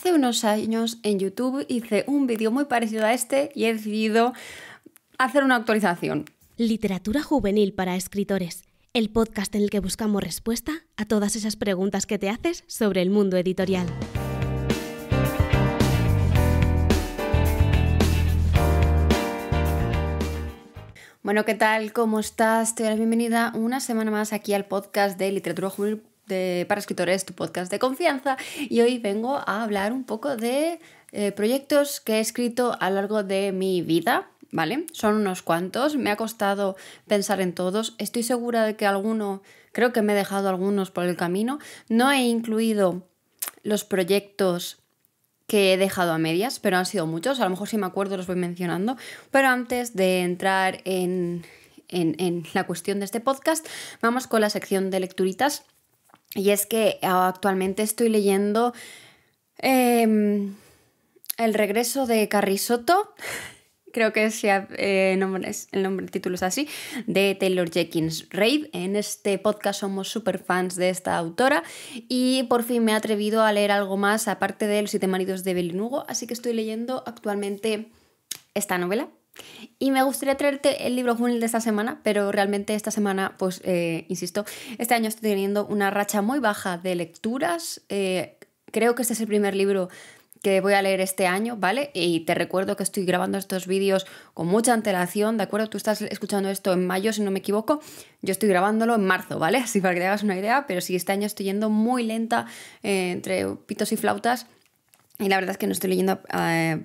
Hace unos años en YouTube hice un vídeo muy parecido a este y he decidido hacer una actualización. Literatura juvenil para escritores, el podcast en el que buscamos respuesta a todas esas preguntas que te haces sobre el mundo editorial. Bueno, ¿qué tal? ¿Cómo estás? Te doy la bienvenida una semana más aquí al podcast de Literatura Juvenil para Escritores, tu podcast de confianza. Y hoy vengo a hablar un poco de proyectos que he escrito a lo largo de mi vida, ¿vale? Son unos cuantos, me ha costado pensar en todos. Estoy segura de que creo que me he dejado algunos por el camino. No he incluido los proyectos que he dejado a medias, pero han sido muchos, a lo mejor si me acuerdo los voy mencionando, pero antes de entrar en la cuestión de este podcast, vamos con la sección de lecturitas, y es que actualmente estoy leyendo El regreso de Carrie Soto, creo que el título es así, de Taylor Jenkins Reid. En este podcast somos súper fans de esta autora y por fin me he atrevido a leer algo más aparte de Los 7 maridos de Evelyn Hugo, así que estoy leyendo actualmente esta novela. Y me gustaría traerte el libro juvenil de esta semana, pero realmente esta semana, pues insisto, este año estoy teniendo una racha muy baja de lecturas. Creo que este es el primer libro que voy a leer este año, ¿vale? Y te recuerdo que estoy grabando estos vídeos con mucha antelación, ¿de acuerdo? Tú estás escuchando esto en mayo, si no me equivoco. Yo estoy grabándolo en marzo, ¿vale? Así para que te hagas una idea, pero sí, este año estoy yendo muy lenta entre pitos y flautas. Y la verdad es que no estoy leyendo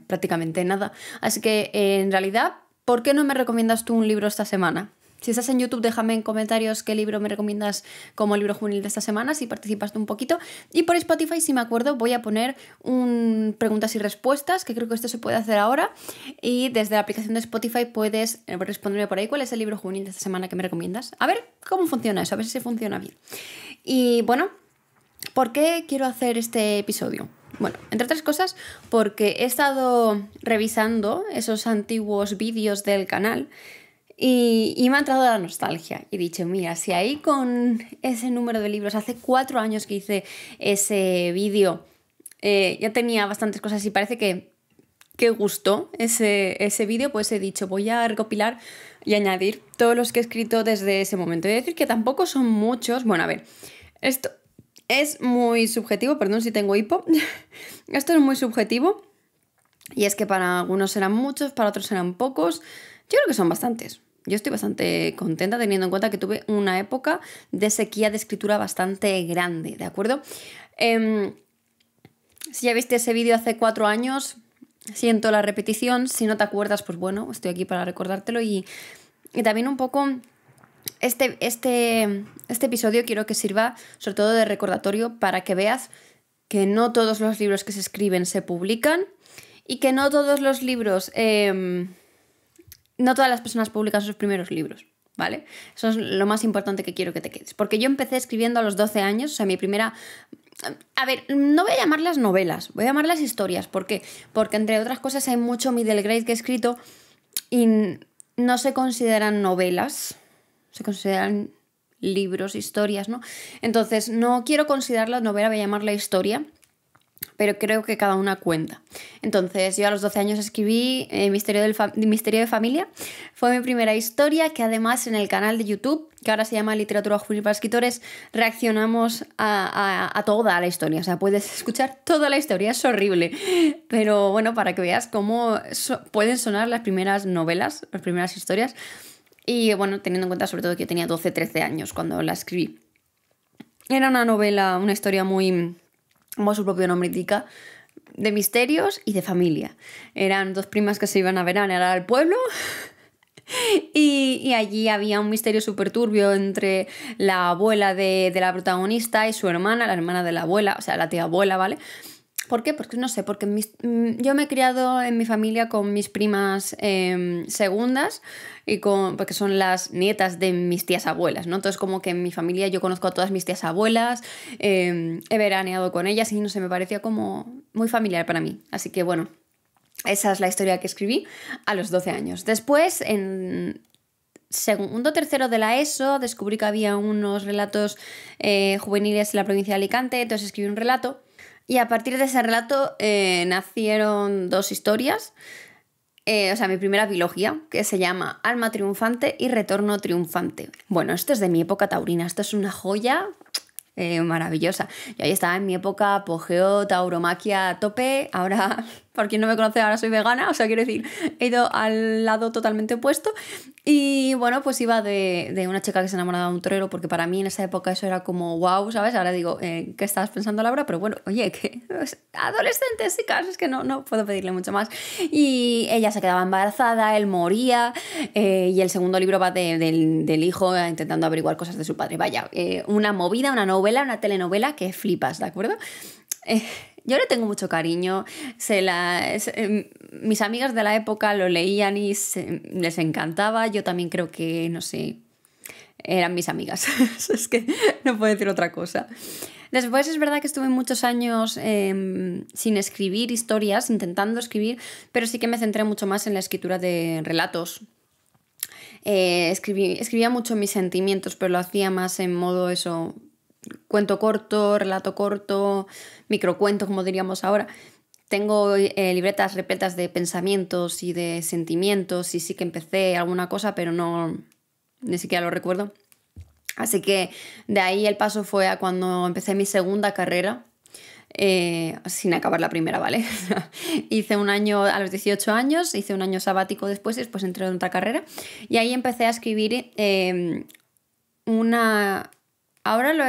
prácticamente nada. Así que, en realidad, ¿por qué no me recomiendas tú un libro esta semana? Si estás en YouTube, déjame en comentarios qué libro me recomiendas como libro juvenil de esta semana, si participas tú un poquito. Y por Spotify, si me acuerdo, voy a poner un preguntas y respuestas, que creo que esto se puede hacer ahora. Y desde la aplicación de Spotify puedes responderme por ahí cuál es el libro juvenil de esta semana que me recomiendas. A ver cómo funciona eso, a ver si funciona bien. Y bueno, ¿por qué quiero hacer este episodio? Bueno, entre otras cosas, porque he estado revisando esos antiguos vídeos del canal y me ha entrado la nostalgia. Y he dicho, mira, si ahí con ese número de libros, hace 4 años que hice ese vídeo, ya tenía bastantes cosas y parece que gustó ese vídeo, pues he dicho, voy a recopilar y añadir todos los que he escrito desde ese momento. Y decir que tampoco son muchos. Bueno, a ver, esto es muy subjetivo, perdón si tengo hipo. Esto es muy subjetivo y es que para algunos serán muchos, para otros serán pocos. Yo creo que son bastantes. Yo estoy bastante contenta teniendo en cuenta que tuve una época de sequía de escritura bastante grande, ¿de acuerdo? Si ya viste ese vídeo hace 4 años, siento la repetición. Si no te acuerdas, pues bueno, estoy aquí para recordártelo y también un poco... Este episodio quiero que sirva sobre todo de recordatorio para que veas que no todos los libros que se escriben se publican y que no todos los libros, no todas las personas publican sus primeros libros, ¿vale? Eso es lo más importante que quiero que te quedes. Porque yo empecé escribiendo a los 12 años, o sea, mi primera... A ver, no voy a llamarlas novelas, voy a llamarlas historias. ¿Por qué? Porque entre otras cosas hay mucho middle grade que he escrito y no se consideran novelas. Se consideran libros, historias, ¿no? Entonces, no quiero considerarla novela, voy a llamarla historia, pero creo que cada una cuenta. Entonces, yo a los 12 años escribí Misterio de Familia. Fue mi primera historia, que además en el canal de YouTube, que ahora se llama Literatura Juvenil para Escritores, reaccionamos a toda la historia. O sea, puedes escuchar toda la historia, es horrible. Pero bueno, para que veas cómo pueden sonar las primeras novelas, las primeras historias. Y bueno, teniendo en cuenta sobre todo que yo tenía 12, 13 años cuando la escribí. Era una novela, una historia muy, como su propio nombre indica, de misterios y de familia. Eran 2 primas que se iban a veranear al pueblo y allí había un misterio súper turbio entre la abuela de la protagonista y su hermana, la hermana de la abuela, o sea, la tía abuela, ¿vale? ¿Por qué? Porque no sé, porque yo me he criado en mi familia con mis primas segundas porque son las nietas de mis tías abuelas, ¿no? Entonces como que en mi familia yo conozco a todas mis tías abuelas, he veraneado con ellas y no sé, me parecía como muy familiar para mí. Así que bueno, esa es la historia que escribí a los 12 años. Después, en segundo, tercero de la ESO, descubrí que había unos relatos juveniles en la provincia de Alicante, entonces escribí un relato. Y a partir de ese relato nacieron 2 historias. Mi primera biología, que se llama Alma triunfante y Retorno triunfante. Bueno, esto es de mi época taurina, esto es una joya maravillosa. Yo ahí estaba en mi época apogeo, tauromaquia a tope. Ahora, por quien no me conoce, ahora soy vegana, o sea, quiero decir, he ido al lado totalmente opuesto. Y bueno, pues iba de una chica que se enamoraba de un torero, porque para mí en esa época eso era como wow, ¿sabes? Ahora digo, ¿qué estabas pensando, Laura? Pero bueno, oye, que adolescentes, chicas, es que no puedo pedirle mucho más. Y ella se quedaba embarazada, él moría, y el segundo libro va del hijo intentando averiguar cosas de su padre. Vaya, una movida, una novela, una telenovela que flipas, ¿de acuerdo? Yo le tengo mucho cariño, mis amigas de la época lo leían y les encantaba, yo también creo que, no sé, eran mis amigas, es que no puedo decir otra cosa. Después es verdad que estuve muchos años sin escribir historias, intentando escribir, pero sí que me centré mucho más en la escritura de relatos. Escribía mucho mis sentimientos, pero lo hacía más en modo eso, cuento corto, relato corto, microcuento, como diríamos ahora. Tengo libretas repletas de pensamientos y de sentimientos y sí que empecé alguna cosa, pero ni siquiera lo recuerdo. Así que de ahí el paso fue a cuando empecé mi segunda carrera, sin acabar la primera, ¿vale? Hice un año a los 18 años, hice un año sabático después entré en otra carrera y ahí empecé a escribir Ahora lo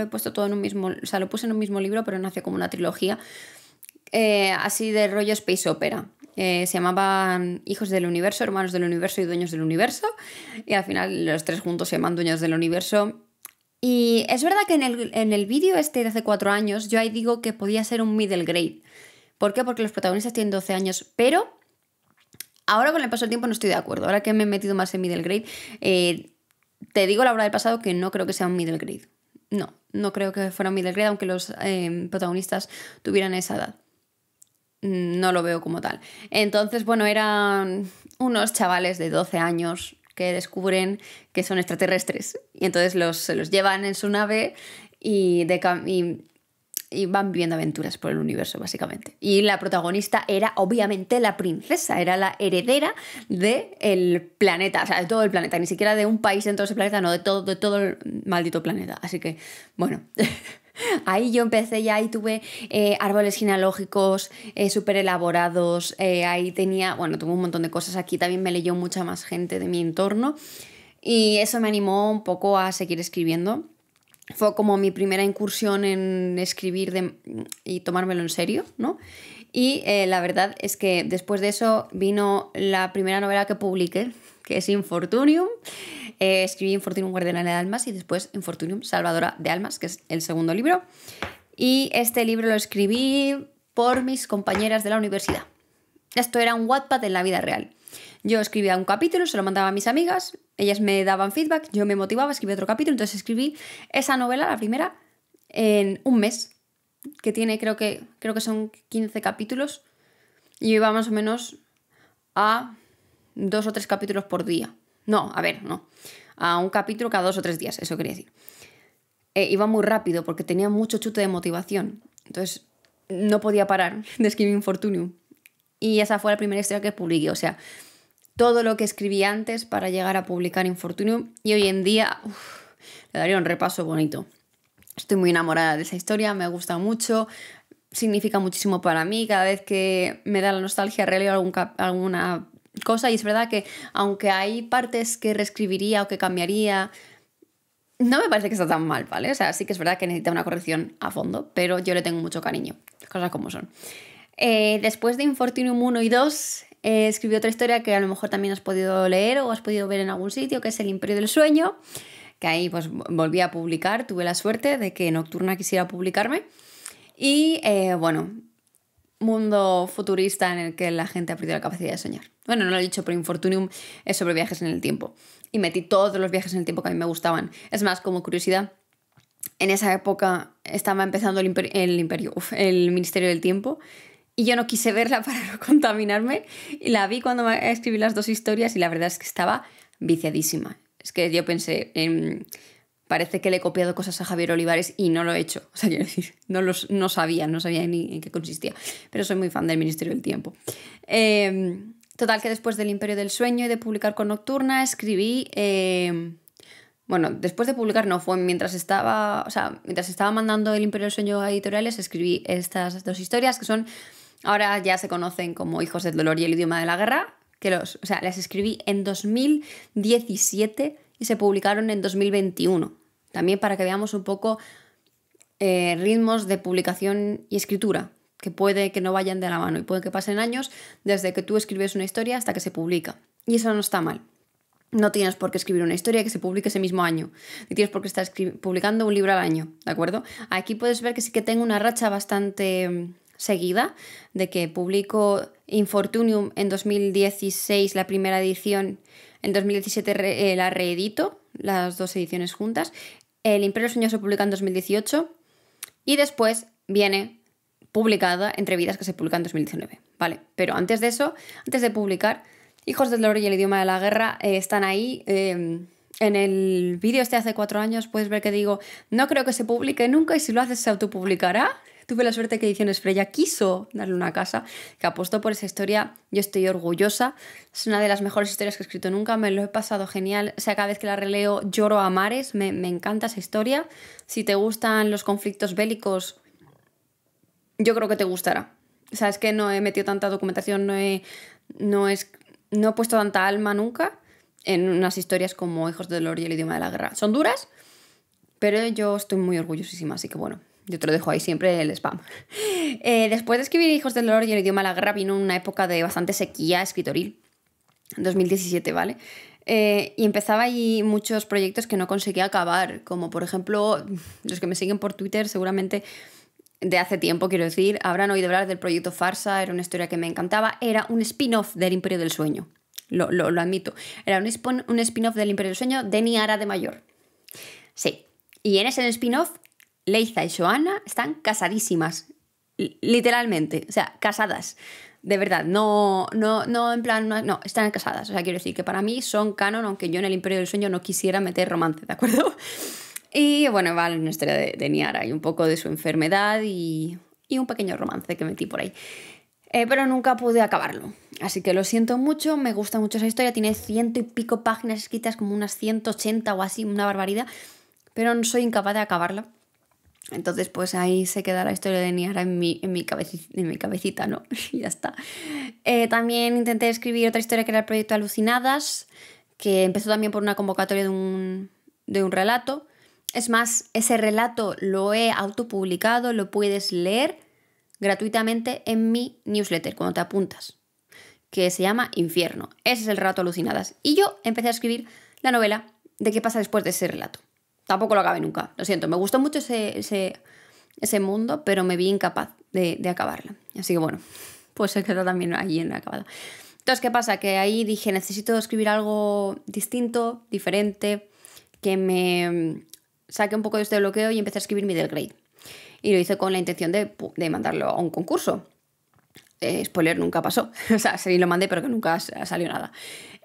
he puesto todo en un mismo... O sea, lo puse en un mismo libro, pero nació como una trilogía. Así de rollo space opera. Se llamaban Hijos del Universo, Hermanos del Universo y Dueños del Universo. Y al final los 3 juntos se llaman Dueños del Universo. Y es verdad que en el vídeo de hace 4 años yo ahí digo que podía ser un middle grade. ¿Por qué? Porque los protagonistas tienen 12 años. Pero ahora con el paso del tiempo no estoy de acuerdo. Ahora que me he metido más en middle grade... te digo la hora del pasado que no creo que sea un middle grade. No creo que fuera un middle grade, aunque los protagonistas tuvieran esa edad. No lo veo como tal. Entonces, bueno, eran unos chavales de 12 años que descubren que son extraterrestres. Y entonces se los llevan en su nave y van viviendo aventuras por el universo, básicamente. Y la protagonista era, obviamente, la princesa. Era la heredera del planeta. O sea, de todo el planeta. Ni siquiera de un país dentro de ese planeta, no, de todo el maldito planeta. Así que, bueno... Ahí yo empecé ya, ahí tuve árboles genealógicos súper elaborados, ahí tuve un montón de cosas. Aquí también me leyó mucha más gente de mi entorno y eso me animó un poco a seguir escribiendo. Fue como mi primera incursión en escribir y tomármelo en serio, ¿no? Y la verdad es que después de eso vino la primera novela que publiqué, que es Infortunium. Escribí Infortunium, Guardiana de Almas, y después Infortunium, Salvadora de Almas, que es el segundo libro. Y este libro lo escribí por mis compañeras de la universidad. Esto era un Wattpad en la vida real. Yo escribía un capítulo, se lo mandaba a mis amigas, ellas me daban feedback, yo me motivaba, escribía otro capítulo, entonces escribí esa novela, la primera, en un mes, que tiene, creo que son 15 capítulos, y yo iba más o menos a 2 o 3 capítulos por día. No, a un capítulo cada 2 o 3 días, eso quería decir. Iba muy rápido porque tenía mucho chute de motivación, entonces no podía parar de escribir Infortunium. Y esa fue la primera historia que publiqué, o sea, todo lo que escribí antes para llegar a publicar Infortunium, y hoy en día le daría un repaso bonito. Estoy muy enamorada de esa historia, me gusta mucho, significa muchísimo para mí. Cada vez que me da la nostalgia releo alguna cosa, y es verdad que aunque hay partes que reescribiría o que cambiaría, no me parece que está tan mal, ¿vale? O sea, sí que es verdad que necesita una corrección a fondo, pero yo le tengo mucho cariño, cosas como son. Después de Infortunium 1 y 2, escribí otra historia que a lo mejor también has podido leer o has podido ver en algún sitio, que es El Imperio del Sueño, que ahí pues volví a publicar, tuve la suerte de que Nocturna quisiera publicarme. Y mundo futurista en el que la gente ha perdido la capacidad de soñar. Bueno, no lo he dicho, pero Infortunium es sobre viajes en el tiempo. Y metí todos los viajes en el tiempo que a mí me gustaban. Es más, como curiosidad, en esa época estaba empezando el Ministerio del Tiempo, y yo no quise verla para no contaminarme, y la vi cuando escribí las 2 historias y la verdad es que estaba viciadísima. Es que yo pensé, parece que le he copiado cosas a Javier Olivares y no lo he hecho. O sea, quiero decir, no sabía ni en qué consistía. Pero soy muy fan del Ministerio del Tiempo. Total, que después del Imperio del Sueño y de publicar con Nocturna, escribí... Bueno, después de publicar no, fue mientras estaba mandando el Imperio del Sueño a editoriales, escribí estas 2 historias que son, ahora ya se conocen como Hijos del Dolor y el Idioma de la Guerra, las escribí en 2017 y se publicaron en 2021. También para que veamos un poco ritmos de publicación y escritura, que puede que no vayan de la mano y puede que pasen años desde que tú escribes una historia hasta que se publica. Y eso no está mal. No tienes por qué escribir una historia que se publique ese mismo año. Ni tienes por qué estar publicando un libro al año, ¿de acuerdo? Aquí puedes ver que sí que tengo una racha bastante seguida de que publico Infortunium en 2016, la primera edición, en 2017 la reedito, las 2 ediciones juntas. El Imperio del Sueño se publica en 2018 y después viene publicada Entre Vidas, que se publica en 2019, ¿vale? Pero antes de eso, antes de publicar... Hijos del Dolor y el Idioma de la Guerra están ahí. En el vídeo hace 4 años puedes ver que digo, no creo que se publique nunca y si lo haces se autopublicará. Tuve la suerte que Ediciones Freya quiso darle una casa, que apostó por esa historia. Yo estoy orgullosa. Es una de las mejores historias que he escrito nunca. Me lo he pasado genial. O sea, cada vez que la releo lloro a mares. Me encanta esa historia. Si te gustan los conflictos bélicos, yo creo que te gustará. O sea, es que no he metido tanta documentación, no he puesto tanta alma nunca en unas historias como Hijos del Dolor y el Idioma de la Guerra. Son duras, pero yo estoy muy orgullosísima, así que bueno, yo te lo dejo ahí siempre el spam. Después de escribir Hijos del Dolor y el Idioma de la Guerra vino una época de bastante sequía escritoril, en 2017, ¿vale? Y empezaba ahí muchos proyectos que no conseguía acabar, como por ejemplo, los que me siguen por Twitter seguramente... de hace tiempo, quiero decir, habrán oído hablar del proyecto Farsa, era una historia que me encantaba, era un spin-off del Imperio del Sueño, lo admito, era un spin-off del Imperio del Sueño de Niara de Mayor. Sí, y en ese spin-off, Leiza y Joanna están casadísimas, literalmente, o sea, casadas, de verdad, no en plan, no, están casadas, o sea, quiero decir que para mí son canon, aunque yo en el Imperio del Sueño no quisiera meter romance, ¿de acuerdo? Y bueno, vale, una historia de Niara y un poco de su enfermedad y un pequeño romance que metí por ahí. Pero nunca pude acabarlo. Así que lo siento mucho, me gusta mucho esa historia. Tiene 100 y pico páginas escritas, como unas 180 o así, una barbaridad. Pero no soy incapaz de acabarla. Entonces pues ahí se queda la historia de Niara en mi cabecita, ¿no? Y ya está. También intenté escribir otra historia que era el proyecto Alucinadas, que empezó también por una convocatoria de un relato. Es más, ese relato lo he autopublicado, lo puedes leer gratuitamente en mi newsletter cuando te apuntas, que se llama Infierno. Ese es el relato Alucinadas. Y yo empecé a escribir la novela de qué pasa después de ese relato. Tampoco lo acabé nunca, lo siento. Me gustó mucho ese mundo, pero me vi incapaz de acabarla. Así que bueno, pues se quedó también ahí en acabada. Entonces, ¿qué pasa? Que ahí dije, necesito escribir algo distinto, diferente, que me... saqué un poco de este bloqueo y empecé a escribir Middle Grade. Y lo hice con la intención de mandarlo a un concurso. Spoiler, nunca pasó. O sea, sí lo mandé, pero que nunca salió nada.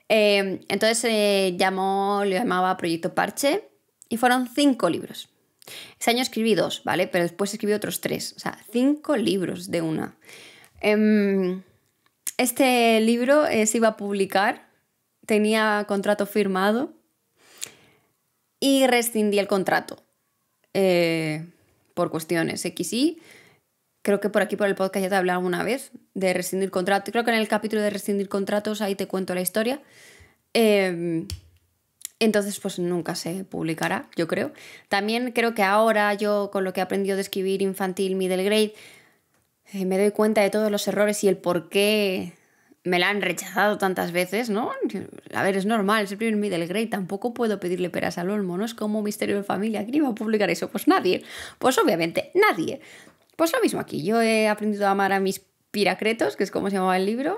Entonces lo llamaba Proyecto Parche y fueron 5 libros. Ese año escribí 2, ¿vale? Pero después escribí otros 3. O sea, 5 libros de una. Este libro se iba a publicar. Tenía contrato firmado. Y rescindí el contrato por cuestiones XY. Creo que por aquí, por el podcast, ya te hablé alguna vez de rescindir contrato. Creo que en el capítulo de rescindir contratos ahí te cuento la historia. Entonces, pues nunca se publicará, yo creo. También creo que ahora yo, con lo que he aprendido de escribir infantil middle grade, me doy cuenta de todos los errores y el por qué me la han rechazado tantas veces, ¿no? A ver, es normal, es el primer middle grade, tampoco puedo pedirle peras al olmo, ¿no? Es como Misterio de Familia. ¿Quién iba a publicar eso? Pues nadie. Pues obviamente, nadie. Pues lo mismo aquí. Yo he aprendido a amar a mis piracretos, que es como se llamaba el libro,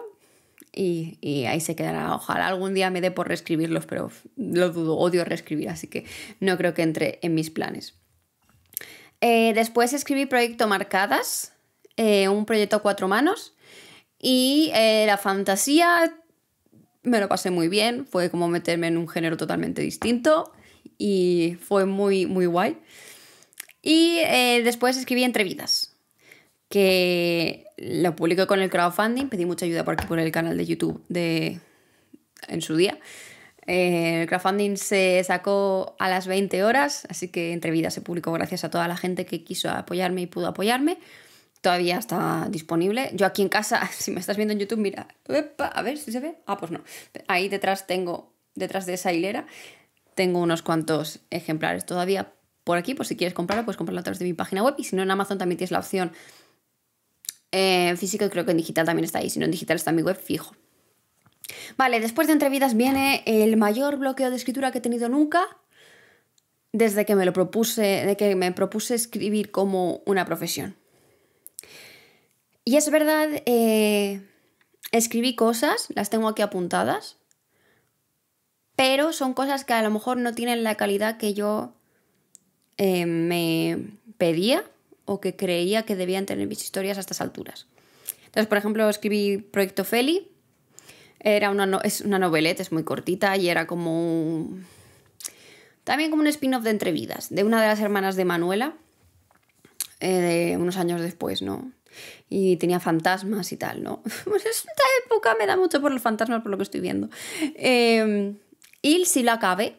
y ahí se quedará. Ojalá algún día me dé por reescribirlos, pero lo dudo, odio reescribir, así que no creo que entre en mis planes. Después escribí Proyecto Marcadas, un proyecto a 4 manos, y la fantasía me lo pasé muy bien, fue como meterme en un género totalmente distinto y fue muy, muy guay. Y después escribí entrevistas, que lo publiqué con el crowdfunding, pedí mucha ayuda por aquí por el canal de YouTube en su día. El crowdfunding se sacó a las 20 horas, así que Entrevidas se publicó gracias a toda la gente que quiso apoyarme y pudo apoyarme. Todavía está disponible. Yo aquí en casa, si me estás viendo en YouTube, mira, a ver si se ve. Pues no. Ahí detrás de esa hilera, tengo unos cuantos ejemplares todavía por aquí, por si quieres comprarlo, puedes comprarlo a través de mi página web, y si no, en Amazon también tienes la opción física, y creo que en digital también está ahí. Si no, en digital está en mi web fijo. Vale, después de Entrevidas viene el mayor bloqueo de escritura que he tenido nunca desde que me propuse escribir como una profesión. Y es verdad, escribí cosas, las tengo aquí apuntadas, pero son cosas que a lo mejor no tienen la calidad que yo me pedía o que creía que debían tener mis historias a estas alturas. Entonces, por ejemplo, escribí Proyecto Feli. Es una novelette, es muy cortita y era también como un spin-off de Entrevidas, de una de las hermanas de Manuela, de unos años después, ¿no? Y tenía fantasmas y tal, ¿no? Pues esta época me da mucho por los fantasmas, por lo que estoy viendo. Y si lo acabé,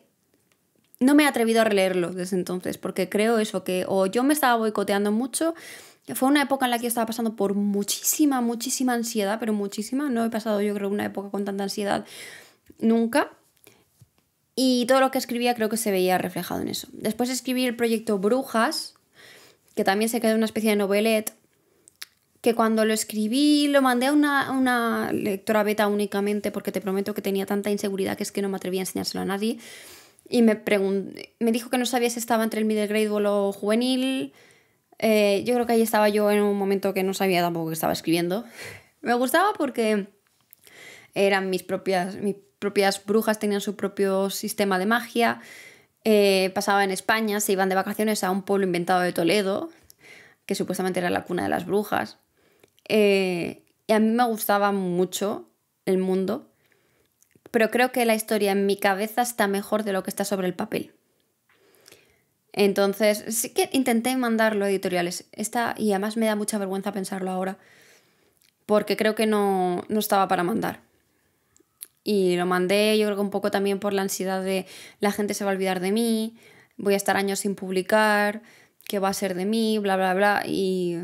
no me he atrevido a releerlo desde entonces, porque creo eso, que o yo me estaba boicoteando mucho. Fue una época en la que yo estaba pasando por muchísima ansiedad, pero muchísima. No he pasado, yo creo, una época con tanta ansiedad nunca. Y todo lo que escribía creo que se veía reflejado en eso. Después escribí el proyecto Brujas, que también se quedó una especie de novelette, que cuando lo escribí lo mandé a una lectora beta únicamente, porque te prometo que tenía tanta inseguridad que es que no me atrevía a enseñárselo a nadie. Y me dijo que no sabía si estaba entre el middle grade o juvenil. Yo creo que ahí estaba yo en un momento que no sabía tampoco que estaba escribiendo. Me gustaba porque eran mis propias brujas, tenían su propio sistema de magia. Pasaba en España, se iban de vacaciones a un pueblo inventado de Toledo, que supuestamente era la cuna de las brujas. Y a mí me gustaba mucho el mundo, pero creo que la historia en mi cabeza está mejor de lo que está sobre el papel. Entonces, sí que intenté mandarlo a editoriales. Y además me da mucha vergüenza pensarlo ahora, porque creo que no estaba para mandar. Y lo mandé, yo creo que un poco también por la ansiedad de la gente se va a olvidar de mí, voy a estar años sin publicar, ¿qué va a ser de mí? Bla, bla, bla. Y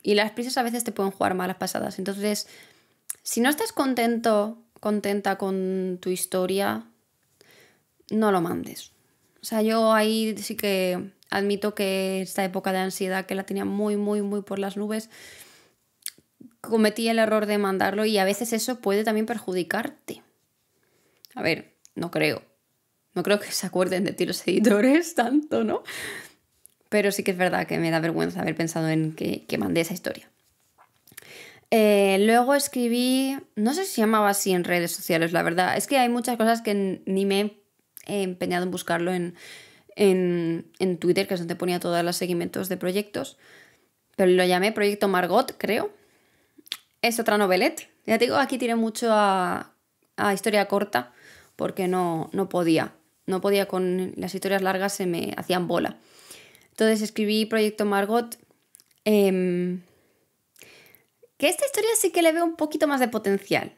las prisas a veces te pueden jugar malas pasadas. Entonces, si no estás contenta con tu historia, no lo mandes. O sea, yo ahí sí que admito que esta época de ansiedad, que la tenía muy por las nubes, cometí el error de mandarlo, y a veces eso puede también perjudicarte. A ver, no creo que se acuerden de ti los editores tanto, ¿no? Pero sí que es verdad que me da vergüenza haber pensado en que mandé esa historia. Luego escribí, no sé si se llamaba así en redes sociales, la verdad. Es que hay muchas cosas que ni me he empeñado en buscarlo en Twitter, que es donde ponía todos los seguimientos de proyectos. Pero lo llamé Proyecto Margot, creo. Es otra novelette. Ya te digo, aquí tiré mucho a historia corta, porque no podía. No podía, con las historias largas se me hacían bola. Entonces escribí Proyecto Margot, que esta historia sí que le veo un poquito más de potencial.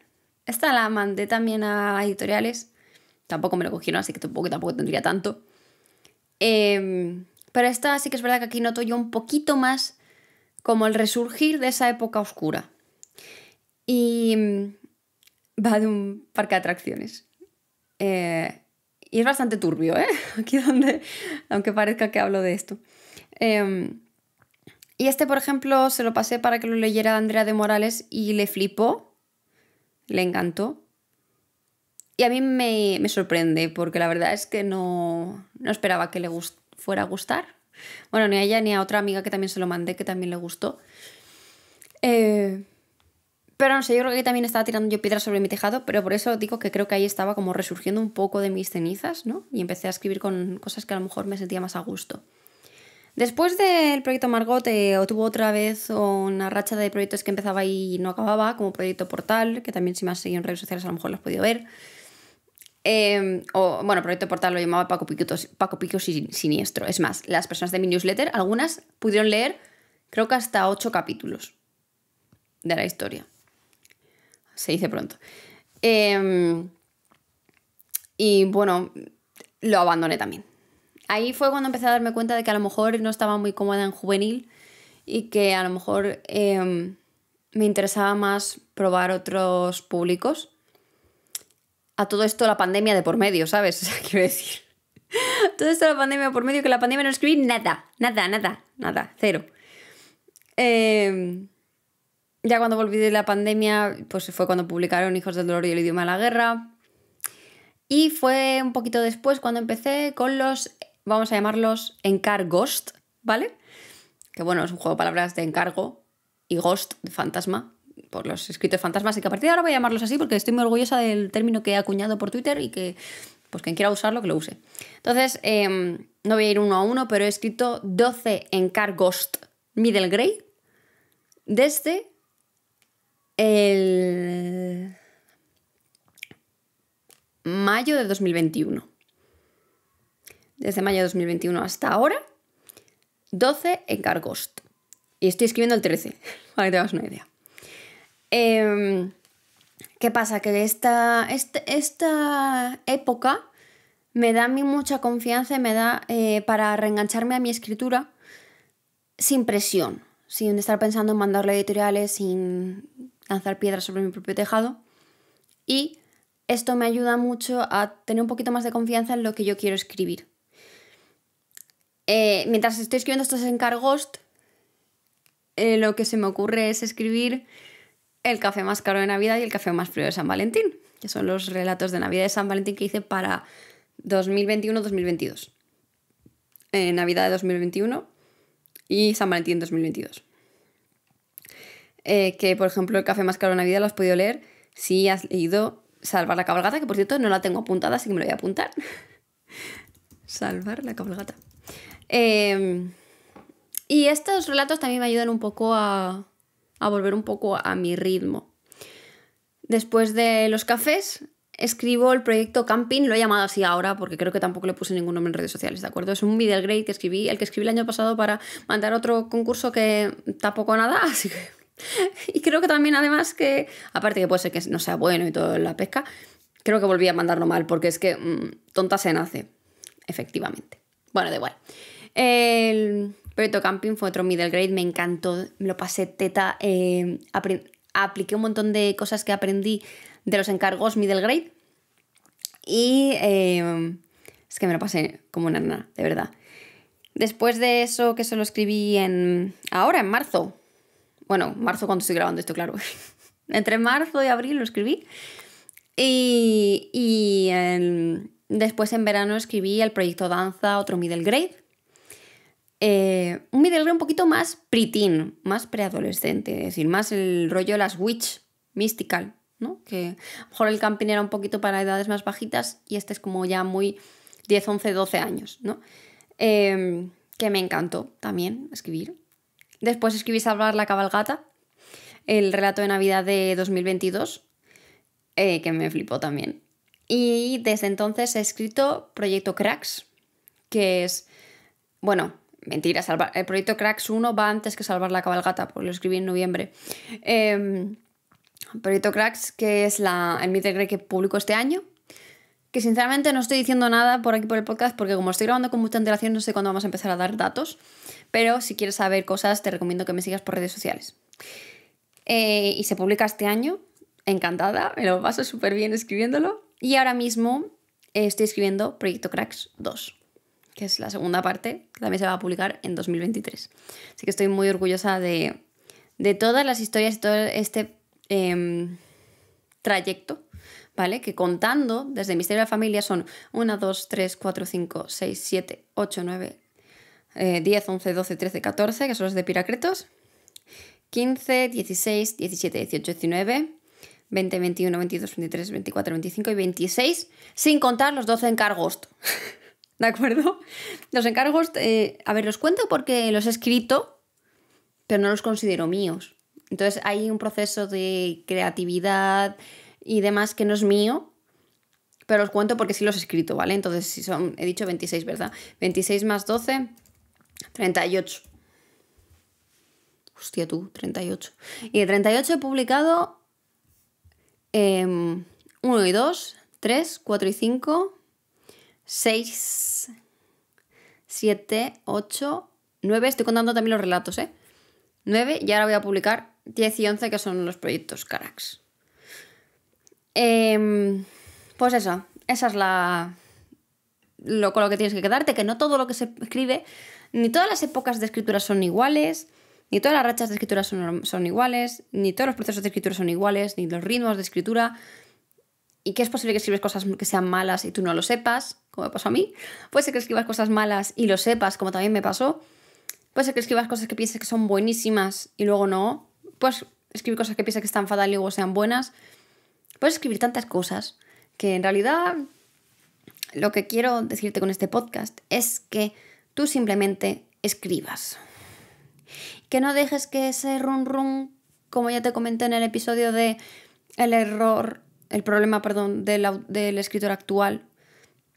Esta la mandé también a editoriales. Tampoco me lo cogieron, así que tampoco tendría tanto. Pero esta sí que es verdad que aquí noto yo un poquito más como el resurgir de esa época oscura. Y va de un parque de atracciones. Y es bastante turbio, ¿eh? Aquí aunque parezca que hablo de esto. Y por ejemplo, se lo pasé para que lo leyera a Andrea de Morales y le flipó, le encantó. Y a mí me sorprende, porque la verdad es que no esperaba que le fuera a gustar. Bueno, ni a ella ni a otra amiga que también se lo mandé, que también le gustó. Pero no sé, yo creo que también estaba tirando yo piedras sobre mi tejado, pero por eso digo que creo que ahí estaba como resurgiendo un poco de mis cenizas, ¿no? Y empecé a escribir con cosas que a lo mejor me sentía más a gusto. Después del proyecto Margot, tuvo otra vez una racha de proyectos que empezaba y no acababa, como Proyecto Portal, que también si me has seguido en redes sociales a lo mejor lo has podido ver. Proyecto Portal lo llamaba Paco Pico Siniestro. Es más, las personas de mi newsletter, algunas pudieron leer, creo que hasta 8 capítulos de la historia. Se dice pronto. Y bueno, lo abandoné también. Ahí fue cuando empecé a darme cuenta de que a lo mejor no estaba muy cómoda en juvenil y que a lo mejor me interesaba más probar otros públicos. A todo esto la pandemia de por medio, ¿sabes? O sea, quiero decir, todo esto la pandemia por medio, que la pandemia no escribí nada, cero. Ya cuando volví de la pandemia, pues fue cuando publicaron Hijos del Dolor y el Idioma de la Guerra. Y fue un poquito después cuando empecé con los, vamos a llamarlos encarghost, ¿vale? Que bueno, es un juego de palabras de encargo y ghost, de fantasma, por los escritos fantasmas. Así que a partir de ahora voy a llamarlos así porque estoy muy orgullosa del término que he acuñado por Twitter y que, pues quien quiera usarlo, que lo use. Entonces, no voy a ir uno a uno, pero he escrito 12 encarghost middle grade desde el mayo de 2021. Desde mayo de 2021 hasta ahora, 12 encarghost. Y estoy escribiendo el 13, para que te hagas una idea. ¿Qué pasa? Que esta época me da a mí mucha confianza y me da para reengancharme a mi escritura sin presión, sin estar pensando en mandarle editoriales, sin lanzar piedras sobre mi propio tejado. Y esto me ayuda mucho a tener un poquito más de confianza en lo que yo quiero escribir. Mientras estoy escribiendo estos encargos, lo que se me ocurre es escribir el café más caro de Navidad y el café más frío de San Valentín, que son los relatos de Navidad y San Valentín que hice para 2021-2022. Navidad de 2021 y San Valentín 2022. Que, por ejemplo, el café más caro de Navidad lo has podido leer si has leído Salvar la cabalgata, que por cierto no la tengo apuntada, así que me lo voy a apuntar. Salvar la cabalgata. Y estos relatos también me ayudan un poco a volver un poco a mi ritmo. Después de los cafés, escribo el proyecto Camping, lo he llamado así ahora porque creo que tampoco le puse ningún nombre en redes sociales, ¿de acuerdo? Es un middle grade que escribí, el que escribí el año pasado para mandar otro concurso que tampoco nada, así que... Y creo que también, además, que aparte que puede ser que no sea bueno y todo en la pesca, creo que volví a mandarlo mal porque es que tonta se nace, efectivamente. Bueno, da igual. El proyecto Camping fue otro middle grade, me encantó, me lo pasé teta, apliqué un montón de cosas que aprendí de los encargos middle grade y es que me lo pasé como una nana, de verdad. Después de eso, que se lo escribí ahora, en marzo. Bueno, marzo cuando estoy grabando esto, claro. Entre marzo y abril lo escribí. Y después en verano escribí el proyecto Danza, otro middle grade. Un middle grade un poquito más preteen, más preadolescente, es decir, más el rollo de las witch, mystical, ¿no? Que a lo mejor el camping era un poquito para edades más bajitas y este es como ya muy 10, 11, 12 años, ¿no? Que me encantó también escribir. Después escribí Salvar la cabalgata, el relato de Navidad de 2022, que me flipó también. Y desde entonces he escrito Proyecto Cracks, que es... Bueno, mentira, el Proyecto Cracks 1 va antes que Salvar la cabalgata, porque lo escribí en noviembre. Proyecto Cracks, que es el middle grade que publico este año, que sinceramente no estoy diciendo nada por aquí por el podcast porque como estoy grabando con mucha antelación no sé cuándo vamos a empezar a dar datos, pero si quieres saber cosas te recomiendo que me sigas por redes sociales. Y se publica este año, encantada, me lo paso súper bien escribiéndolo y ahora mismo estoy escribiendo Proyecto Cracks 2, que es la segunda parte, que también se va a publicar en 2023. Así que estoy muy orgullosa de todas las historias y todo este trayecto, ¿vale? Que contando desde Misterio de la Familia son 1, 2, 3, 4, 5, 6, 7, 8, 9, 10, 11, 12, 13, 14, que son los de Piracretos, 15, 16, 17, 18, 19, 20, 21, 22, 23, 24, 25 y 26, sin contar los 12 encargos. ¿De acuerdo? Los encargos, a ver, los cuento porque los he escrito, pero no los considero míos. Entonces hay un proceso de creatividad y demás que no es mío, Pero os cuento porque sí los he escrito, ¿vale? Entonces, si he dicho 26, ¿verdad? 26 más 12, 38. Hostia tú, 38. Y de 38 he publicado 1 y 2, 3, 4 y 5, 6, 7, 8, 9. Estoy contando también los relatos, 9, y ahora voy a publicar 10 y 11, que son los proyectos Carax. Pues eso, esa es con lo que tienes que quedarte, que no todo lo que se escribe, ni todas las épocas de escritura son iguales, ni todas las rachas de escritura son iguales, ni todos los procesos de escritura son iguales, ni los ritmos de escritura, y que es posible que escribes cosas que sean malas y tú no lo sepas, como me pasó a mí. Puede ser que escribas cosas malas y lo sepas, como también me pasó. Puede ser que escribas cosas que pienses que son buenísimas y luego no. Puedes escribir cosas que pienses que están fatal y luego sean buenas. Puedes escribir tantas cosas que en realidad lo que quiero decirte con este podcast es que tú simplemente escribas. Que no dejes que ese run, como ya te comenté en el episodio de el problema del escritor actual,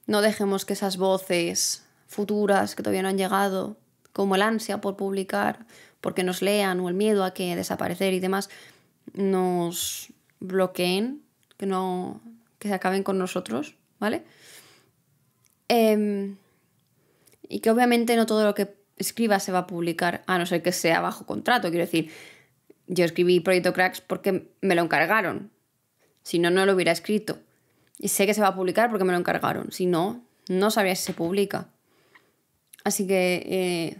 no dejemos que esas voces futuras que todavía no han llegado, como el ansia por publicar, porque nos lean, o el miedo a que desaparecer y demás, nos bloqueen, que se acaben con nosotros, ¿vale? Y que obviamente no todo lo que escribas se va a publicar, a no ser que sea bajo contrato. Quiero decir, yo escribí Proyecto Cracks porque me lo encargaron. Si no, no lo hubiera escrito. Y sé que se va a publicar porque me lo encargaron. Si no, no sabría si se publica. Así que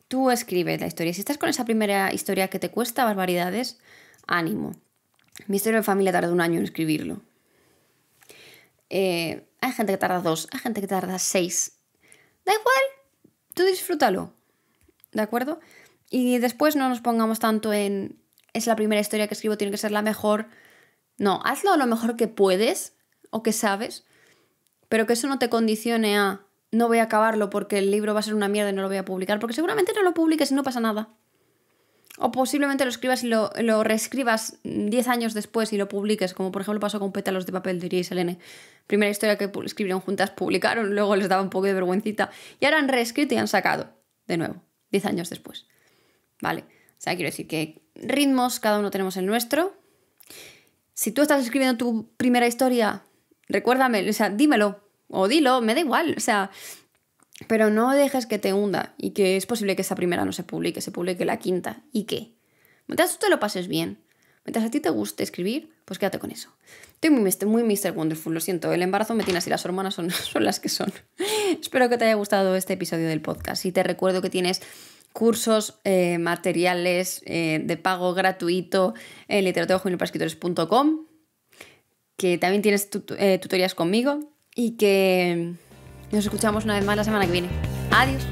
tú escribes la historia. Si estás con esa primera historia que te cuesta barbaridades, ánimo. Mi historia de familia tardó 1 año en escribirlo. Hay gente que tarda 2, hay gente que tarda 6. Da igual, tú disfrútalo, ¿de acuerdo? Y después no nos pongamos tanto en es la primera historia que escribo, tiene que ser la mejor. No, hazlo lo mejor que puedes o que sabes, pero que eso no te condicione a no voy a acabarlo porque el libro va a ser una mierda y no lo voy a publicar, porque seguramente no lo publiques y no pasa nada. O posiblemente lo escribas y lo reescribas 10 años después y lo publiques, como por ejemplo pasó con Pétalos de papel de Iria y Selene. Primera historia que escribieron juntas, publicaron, luego les daba un poco de vergüencita y ahora han reescrito y han sacado de nuevo, 10 años después. ¿Vale? O sea, quiero decir que ritmos, cada uno tenemos el nuestro. Si tú estás escribiendo tu primera historia, recuérdame, o sea, dímelo o dilo, me da igual, o sea, pero no dejes que te hunda y que es posible que esa primera no se publique la quinta. ¿Y qué? Mientras tú te lo pases bien, mientras a ti te guste escribir, pues quédate con eso. Estoy muy Mr. Wonderful, lo siento, el embarazo me tiene así, las hormonas son las que son. Espero que te haya gustado este episodio del podcast y te recuerdo que tienes cursos, materiales de pago gratuito en literaturajuvenilparaescritores.com, que también tienes tutorías conmigo y que nos escuchamos una vez más la semana que viene. Adiós.